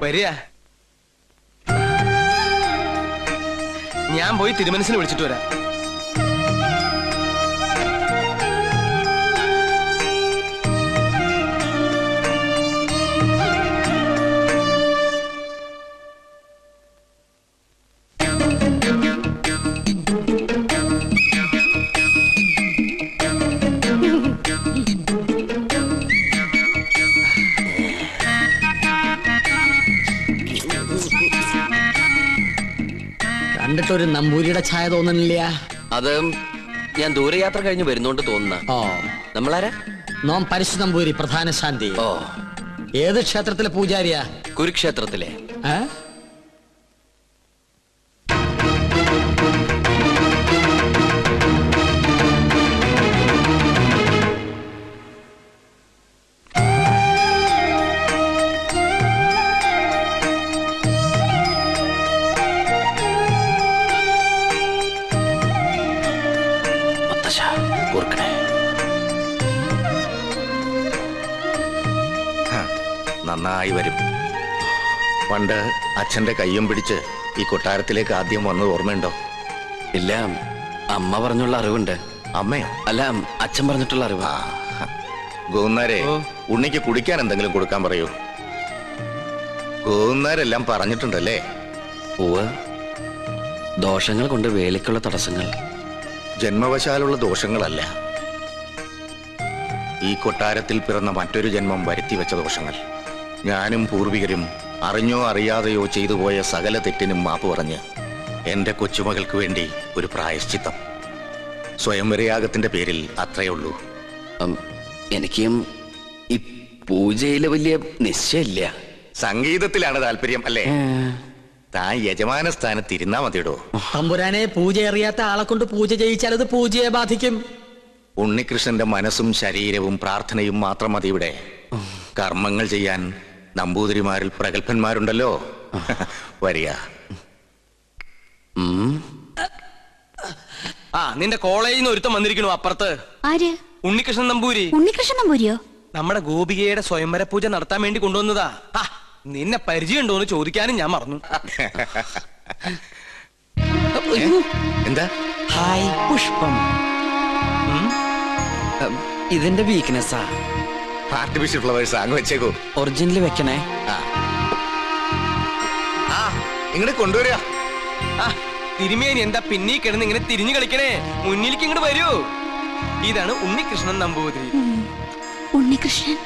വരിക. ഞാൻ പോയി തിരുമനസിനെ വിളിച്ചിട്ട് വരാം. കണ്ടിട്ടൊരു നമ്പൂരിയുടെ ഛായ തോന്നുന്നില്ല. അത് ഞാൻ ദൂരയാത്ര കഴിഞ്ഞ് വരുന്നോണ്ട് തോന്നുന്ന. ഓ, നമ്മളാരാ? നോം പരിശു നമ്പൂരി, പ്രധാന ശാന്തി. ഓ, ഏത് ക്ഷേത്രത്തിലെ പൂജാരിയാ? കുരുക്ഷേത്രത്തിലെ. നന്നായി വരും. പണ്ട് അച്ഛന്റെ കയ്യും പിടിച്ച് ഈ കൊട്ടാരത്തിലേക്ക് ആദ്യം വന്നത് ഓർമ്മയുണ്ടോ? ഇല്ല, അമ്മ പറഞ്ഞുള്ള അറിവുണ്ട്. അമ്മയോ? അല്ല, അച്ഛൻ പറഞ്ഞിട്ടുള്ള അറിവ്. ഗോന്നാരെ, ഉണ്ണിക്ക് കുടിക്കാൻ എന്തെങ്കിലും കൊടുക്കാൻ പറയൂ. ഗോന്നാരെല്ലാം പറഞ്ഞിട്ടുണ്ടല്ലേ? പൂവ് ദോഷങ്ങൾ കൊണ്ട് വേലിക്കുള്ള തടസ്സങ്ങൾ. ജന്മവശാലുള്ള ദോഷങ്ങളല്ല, ഈ കൊട്ടാരത്തിൽ പിറന്ന മറ്റൊരു ജന്മം വരുത്തിവെച്ച ദോഷങ്ങൾ. ഞാനും പൂർവികരും അറിഞ്ഞോ അറിയാതെയോ ചെയ്തു പോയ സകല തെറ്റിനും മാപ്പ് പറഞ്ഞ് എന്റെ കൊച്ചുമകൾക്ക് വേണ്ടി ഒരു പ്രായശ്ചിത്തം. സ്വയംവരയാഗത്തിന്റെ പേരിൽ അത്രയേ ഉള്ളൂ. എനിക്കും ഈ പൂജയില് വലിയ നിശ്ചയില്ല. സംഗീതത്തിലാണ് താല്പര്യം അല്ലേ? താൻ യജമാന സ്ഥാനത്ത് ഇരുന്നാ മതിയിടോ. തമ്പുരാനെ, പൂജ അറിയാത്ത ആളെ കൊണ്ട് പൂജ ചെയ്യിച്ചാൽ അത് പൂജയെ ബാധിക്കും. ഉണ്ണികൃഷ്ണന്റെ മനസ്സും ശരീരവും പ്രാർത്ഥനയും മാത്രം മതി ഇവിടെ. കർമ്മങ്ങൾ ചെയ്യാൻ നമ്പൂതിരിമാരിൽ പ്രഗത്ഭന്മാരുണ്ടല്ലോ. വരിക. ആ, നിന്റെ കോളേജിൽ നിന്ന് ഒരുത്തം വന്നിരിക്കണു അപ്പുറത്ത്. ആര്? ഉണ്ണികൃഷ്ണൻ നമ്പൂരി. ഉണ്ണികൃഷ്ണൻ നമ്പൂരിയോ? നമ്മുടെ ഗോപികയുടെ സ്വയംവര പൂജ നടത്താൻ വേണ്ടി കൊണ്ടുവന്നതാ. നിന്നെ പരിചയമുണ്ടോന്ന് ചോദിക്കാനും ഞാൻ മറന്നു. എന്താ? ഹായ് പുഷ്പം. ഇതിന്റെ വീക്ക്നെസ്സാ. ആർട്ടിഫിഷ്യൽ ഫ്ലവേഴ്സ് അങ്ങ് വെച്ചേക്കോ. ഒറിജിനൽ വെക്കണേ. ഇങ്ങോട്ട് കൊണ്ടുവരിക. തിരുമേനി എന്താ പിന്നീ കിടന്ന് ഇങ്ങനെ തിരിഞ്ഞു കളിക്കണേ? മുന്നിലേക്ക് ഇങ്ങോട്ട് വരൂ. ഇതാണ് ഉണ്ണികൃഷ്ണൻ നമ്പൂതിരി. ഉണ്ണികൃഷ്ണൻ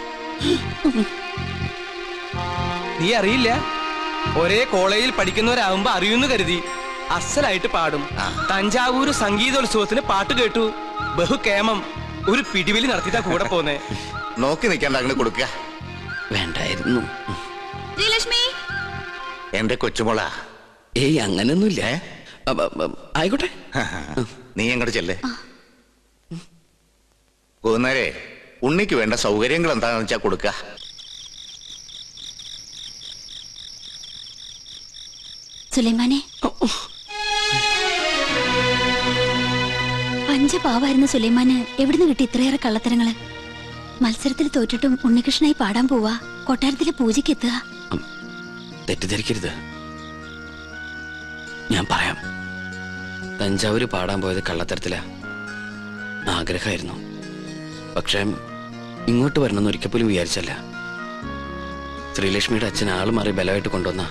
നീ അറിയില്ല? ഒരേ കോളേജിൽ പഠിക്കുന്നവരാകുമ്പോ അറിയുന്നു കരുതി. അസലായിട്ട് പാടും. തഞ്ചാവൂര് സംഗീതോത്സവത്തിന് പാട്ട് കേട്ടു. ബഹുകേമം. ഒരു പിടിവലി നടത്തിട്ടാ കൂടെ പോന്നേ. നോക്കി നിൽക്കാണ്ട് അങ്ങനെ കൊടുക്കുക. വേണ്ടായിരുന്നു. എന്റെ കൊച്ചുമോളാ. ഏയ്, അങ്ങനൊന്നുമില്ല. ആയിക്കോട്ടെ, നീ അങ്ങോട്ട് ചെല്ലേ. ഗോന്നാരെ, ഉണ്ണിക്ക് വേണ്ട സൗകര്യങ്ങൾ എന്താണെന്ന് വെച്ചാ കൊടുക്ക. സുലൈമാനെ, പഞ്ചപാവായിരുന്ന സുലൈമാന് എവിടുന്ന് കിട്ടി ഇത്രയേറെ കള്ളത്തരങ്ങള്? മത്സരത്തിൽ തോറ്റിട്ടും ഉണ്ണികൃഷ്ണനായി പാടാൻ പോവാ, കൊട്ടാരത്തിലെ പൂജയ്ക്ക് എത്തുക. തെറ്റിദ്ധരിക്കരുത്, ഞാൻ പറയാം. തഞ്ചാവൂര് പാടാൻ പോയത് കള്ളത്തരത്തിലാ. ആഗ്രഹമായിരുന്നു, പക്ഷെ ഇങ്ങോട്ട് വരണമെന്ന് ഒരിക്കൽ പോലും വിചാരിച്ചല്ല. ശ്രീലക്ഷ്മിയുടെ അച്ഛൻ ആള് മാറി ബലമായിട്ട് കൊണ്ടുവന്ന.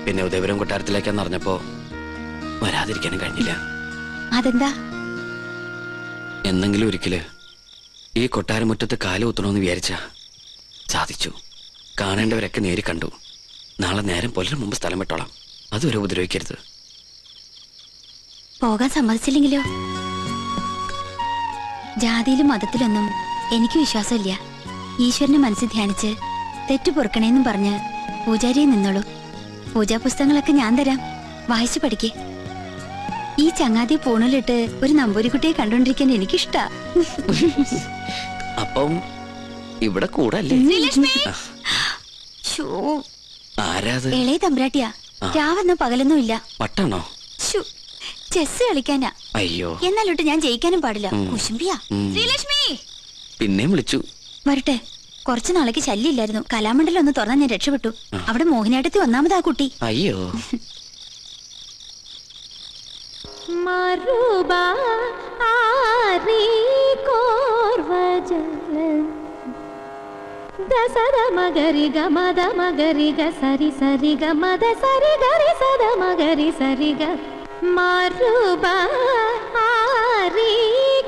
പിന്നെ ഉദയപുരം കൊട്ടാരത്തിലേക്കാന്ന് അറിഞ്ഞപ്പോ വരാതിരിക്കാനും കഴിഞ്ഞില്ല. അതെന്താ? എന്നെങ്കിലും ഒരിക്കല് ഈ കൊട്ടാരമുറ്റത്ത് കാല് കുത്തണമെന്ന് വിചാരിച്ച സാധിച്ചു. കാണേണ്ടവരൊക്കെ നേരി കണ്ടു. നാളെ നേരം പുലരും മുമ്പ് സ്ഥലം വിട്ടോളാം. അതുവരെ ഉപദ്രവിക്കരുത്. പോകാൻ സമ്മതിച്ചില്ലെങ്കിലോ? ജാതിയിലും മതത്തിലൊന്നും എനിക്ക് വിശ്വാസമില്ല. ഈശ്വരനെ മനസ്സിൽ ധ്യാനിച്ച് തെറ്റു പൊറുക്കണേന്നും പറഞ്ഞ് പൂജാരിയെ നിന്നോളൂ. പൂജാ പുസ്തകങ്ങളൊക്കെ ഞാൻ തരാം, വായിച്ചു പഠിക്കേ. ഈ ചങ്ങാതിയെ പൂണലിട്ട് ഒരു നമ്പൂരിക്കുട്ടിയെ കണ്ടോണ്ടിരിക്കാൻ എനിക്കിഷ്ടാ. അപ്പം ഇവിടെ കൂടല്ലേ? ആരാത്? ഇളയ തമ്പ്രാട്ടിയാ. രാവെന്നോ പകലൊന്നും ഇല്ല. പട്ടാണോ? ചെസ് കളിക്കാനാ. അയ്യോ, എന്നാലോട്ട് ഞാൻ ജയിക്കാനും പാടില്ല. കുശുംബിയാ. പിന്നെയും വിളിച്ചു. വരട്ടെ. കുറച്ചു നാളേക്ക് ശല്യമില്ലായിരുന്നു. കലാമണ്ഡലം ഒന്ന് തുറന്നാൽ ഞാൻ രക്ഷപ്പെട്ടു. അവിടെ മോഹിനിയാട്ടത്തിൽ ഒന്നാമതാ കുട്ടി. അയ്യോ മറുബാ ആരി കോർവജല ദസദ മഗരി ഗമദ മഗരി ഗ സരി സരി ഗമദ സരി ഗരി സദ മഗരി സരി ഗ മറുബാ ആരി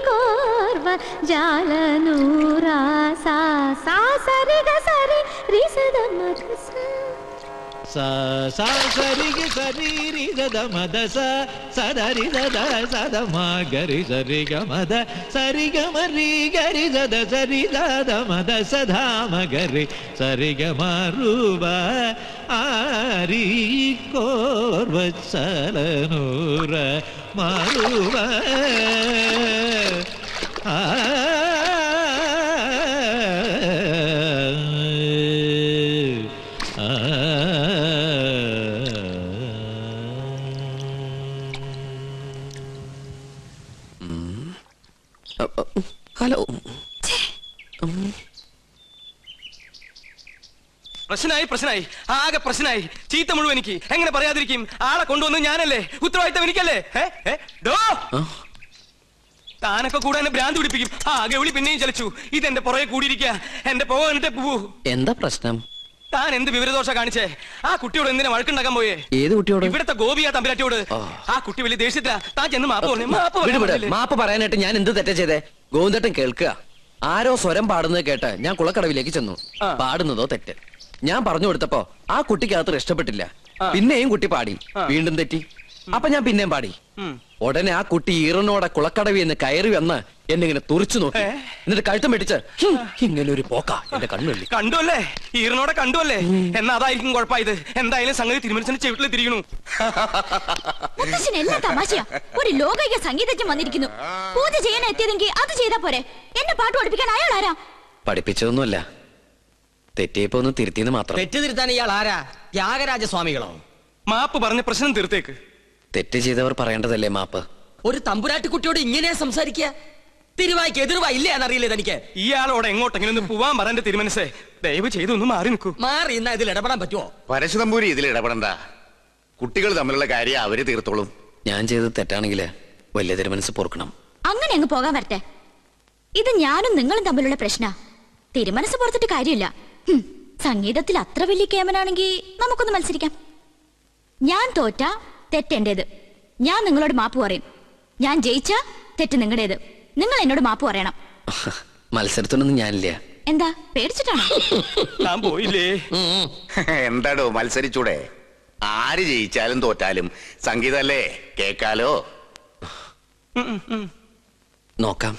കോർവജല നൂറാ സാ സാ സരി ഗ സരി രി സദ മഗ sa sa sari ge sari ri da da ma da sa sa da ri da da sa da ma ga ri sa ri ga ma da sari ga ma ri ga ri da da sa ri da da ma da sa dha ma ga ri sa ri ga ma ru ba a ri kor vatsala nura ma ru ba a hello പ്രശ്നമായി ആകെ പ്രശ്നമായി. ചീത്ത മുഴുവൻ എനിക്ക് എങ്ങനെ പറയാതിരിക്കും? ആളെ കൊണ്ടുവന്ന് ഞാനല്ലേ, ഉത്തരവാദിത്തം എനിക്കല്ലേ? താനൊക്കെ കൂടെ എന്നെ ഭ്രാന്ത് പിടിപ്പിക്കും. ഗൗളി പിന്നെയും ചലിച്ചു. ഇതെന്റെ പുറകെ കൂടിയിരിക്കുക. എന്റെ പോകെ പോവൂ. എന്താ പ്രശ്നം? താൻ എന്ത് വിവരദോഷ കാണിച്ചേ? ആ കുട്ടിയോട് എന്തിനാ വഴക്കുണ്ടാക്കാൻ പോയേ? ഏത് കുട്ടിയോട്? ഇവിടത്തെ ഗോപിയാ തമ്പുരാട്ടിയോട്. ആ കുട്ടി വലിയ ദേഷ്യത്തിലാ. താൻ ചെന്ന് മാപ്പ് പറയാനായിട്ട് ഞാൻ എന്ത് തെറ്റാ ചെയ്തേ? ഗോവിന്ദേട്ടൻ കേൾക്കുക. ആരോ സ്വരം പാടുന്നത് കേട്ട് ഞാൻ കുളക്കടവിലേക്ക് ചെന്നു. പാടുന്നതോ തെറ്റ്. ഞാൻ പറഞ്ഞു കൊടുത്തപ്പോ ആ കുട്ടിക്കകത്ത് ഇഷ്ടപ്പെട്ടില്ല. പിന്നെയും കുട്ടി പാടി. വീണ്ടും തെറ്റി. അപ്പൊ ഞാൻ പിന്നെയും പാടി. ഉടനെ ആ കുട്ടി ഈറനോടെ കുളക്കടവി എന്ന് കയറി വന്ന് എന്നെ ഇങ്ങനെ തുറിച്ചു നോക്കി. എന്നിട്ട് കഴുത്തം വെട്ടിച്ച് ഇങ്ങനെ ഒരു പോക്ക എന്റെ കണ്ണുള്ളി. കണ്ടുവല്ലേ? ഈറനോടെ കണ്ടുവല്ലേ? എന്നാ അതായിരിക്കും കുഴപ്പമായത്. എന്തായാലും സംഗതി തിരുമനസിന്റെ ചെവിട്ടിൽ തിരിയണു. തമാശയാ. ഒരു ലോകൈക സംഗീതജ്ഞൻ വന്നിരിക്കുന്നു. പൂജ ചെയ്യാൻ എത്തിയതെങ്കിൽ അത് ചെയ്താ പോരെ. എന്നെ പാട്ട് പഠിപ്പിക്കാൻ അയാൾ ആരാ? പഠിപ്പിച്ചതൊന്നുമല്ല, തെറ്റിയപ്പോ ഒന്ന് തിരുത്തിന്ന് മാത്രം. തെറ്റ് തിരുത്താൻ ഇയാൾ ആരാ? ത്യാഗരാജസ്വാമികളോ? മാപ്പ് പറഞ്ഞ പ്രശ്നം തീർത്തേക്ക്. തെറ്റ് ചെയ്തവർ പറയേണ്ടതല്ലേ മാപ്പ്? ഒരു തമ്പുരാട്ടിക്കുട്ടിയോട് ഇങ്ങനെ സംസാരിക്കുക? തിരുവായിക്ക് എതിർവായില്ലേ എന്നറിയില്ലേ തനിക്ക്? ഇയാളോട് എങ്ങോട്ടെങ്കിലും ഒന്ന് പോവാൻ പറന്റെ തിരുമനസേ, ദയവ് ചെയ്ത് ഒന്ന് മാറി നിൽക്കൂ. മാറി ഇന്നാ ഇതിൽ ഇടപെടാൻ പറ്റുമോ? പരശുതമ്പൂരി ഇതിൽ ഇടപെടണ്ട. കുട്ടികൾ തമ്മിലുള്ള കാര്യം അവര് തീർത്തോളും. ഞാൻ ചെയ്തത് തെറ്റാണെങ്കില് വലിയ തിരുമനസ് പൊറുക്കണം. അങ്ങനെ അങ്ങ് പോകാൻ വരട്ടെ. ഇത് ഞാനും നിങ്ങളും തമ്മിലുള്ള പ്രശ്ന. തിരുമനസ് പുറത്തിട്ട് കാര്യമില്ല. സംഗീതത്തിൽ അത്ര വലിയ കേമനാണെങ്കിൽ നമുക്കൊന്ന് മത്സരിക്കാം. ഞാൻ തോറ്റ തെറ്റെന്റേത്. ഞാൻ നിങ്ങളോട് മാപ്പ് പറയും. ഞാൻ ജയിച്ച തെറ്റ് നിങ്ങളുടേത്. നിങ്ങൾ എന്നോട് മാപ്പ് പറയണം. മത്സരത്തിനൊന്നും ഞാനില്ല. എന്താ പേടിച്ചിട്ടാണോ? ഞാൻ പോയില്ലേ? എന്താടോ മത്സരിച്ചൂടെ? ആര് ജയിച്ചാലും തോറ്റാലും സംഗീതല്ലേ, കേക്കാലോ. നോക്കാം.